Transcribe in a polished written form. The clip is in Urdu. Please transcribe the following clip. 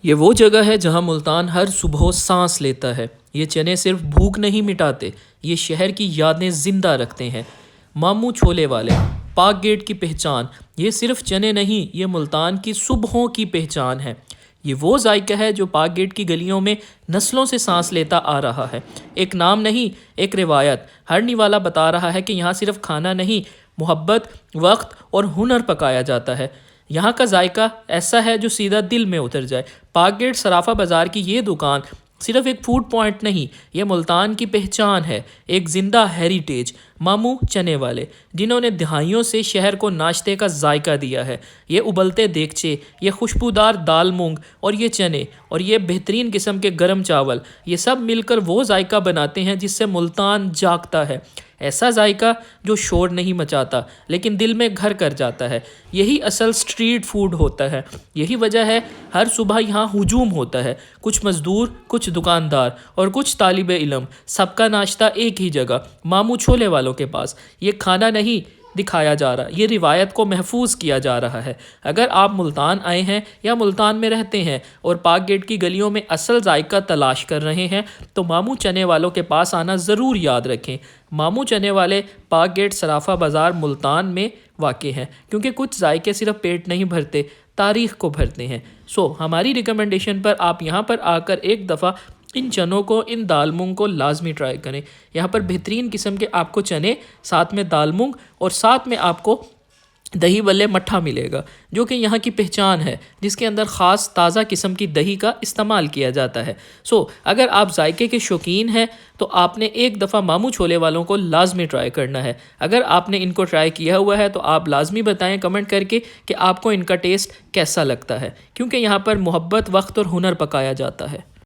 یہ وہ جگہ ہے جہاں ملتان ہر صبح سانس لیتا ہے۔ یہ چنے صرف بھوک نہیں مٹاتے، یہ شہر کی یادیں زندہ رکھتے ہیں۔ ماموں چھولے والے، پاک گیٹ کی پہچان۔ یہ صرف چنے نہیں، یہ ملتان کی صبحوں کی پہچان ہے۔ یہ وہ ذائقہ ہے جو پاک گیٹ کی گلیوں میں نسلوں سے سانس لیتا آ رہا ہے۔ ایک نام نہیں، ایک روایت۔ ہر نوالا بتا رہا ہے کہ یہاں صرف کھانا نہیں، محبت، وقت اور ہنر پکایا جاتا ہے۔ یہاں کا ذائقہ ایسا ہے جو سیدھا دل میں اتر جائے۔ پاک گیٹ صرافہ بازار کی یہ دکان صرف ایک فوڈ پوائنٹ نہیں، یہ ملتان کی پہچان ہے، ایک زندہ ہیریٹیج۔ ماموں چنے والے، جنہوں نے دہائیوں سے شہر کو ناشتے کا ذائقہ دیا ہے۔ یہ ابلتے دیگچے، یہ خوشبودار دال مونگ اور یہ چنے اور یہ بہترین قسم کے گرم چاول، یہ سب مل کر وہ ذائقہ بناتے ہیں جس سے ملتان جاگتا ہے۔ ایسا ذائقہ جو شور نہیں مچاتا لیکن دل میں گھر کر جاتا ہے۔ یہی اصل سٹریٹ فوڈ ہوتا ہے۔ یہی وجہ ہے ہر صبح یہاں ہجوم ہوتا ہے، کچھ مزدور، کچھ دکاندار اور کچھ طالب علم، سب کا ناشتہ ایک ہی جگہ، ماموں چھولے والوں کے پاس۔ یہ کھانا نہیں دکھایا جا رہا، یہ روایت کو محفوظ کیا جا رہا ہے۔ اگر آپ ملتان آئے ہیں یا ملتان میں رہتے ہیں اور پاک گیٹ کی گلیوں میں اصل ذائقہ تلاش کر رہے ہیں تو ماموں چنے والوں کے پاس آنا ضرور یاد رکھیں۔ ماموں چنے والے پاک گیٹ صرافہ بازار ملتان میں واقع ہیں، کیونکہ کچھ ذائقے صرف پیٹ نہیں بھرتے، تاریخ کو بھرتے ہیں۔ ہماری ریکمنڈیشن پر آپ یہاں پر آ کر ایک دفعہ ان چنوں کو، ان دال مونگ کو لازمی ٹرائی کریں۔ یہاں پر بہترین قسم کے آپ کو چنے، ساتھ میں دال مونگ اور ساتھ میں آپ کو دہی بلے مٹھا ملے گا، جو کہ یہاں کی پہچان ہے، جس کے اندر خاص تازہ قسم کی دہی کا استعمال کیا جاتا ہے۔ اگر آپ ذائقے کے شوقین ہیں تو آپ نے ایک دفعہ ماموں چھولے والوں کو لازمی ٹرائی کرنا ہے۔ اگر آپ نے ان کو ٹرائی کیا ہوا ہے تو آپ لازمی بتائیں کمنٹ کر کے کہ آپ کو ان کا ٹیسٹ کیسا لگتا ہے، کیونکہ یہاں پر محبت، وقت اور ہنر پکایا جاتا ہے۔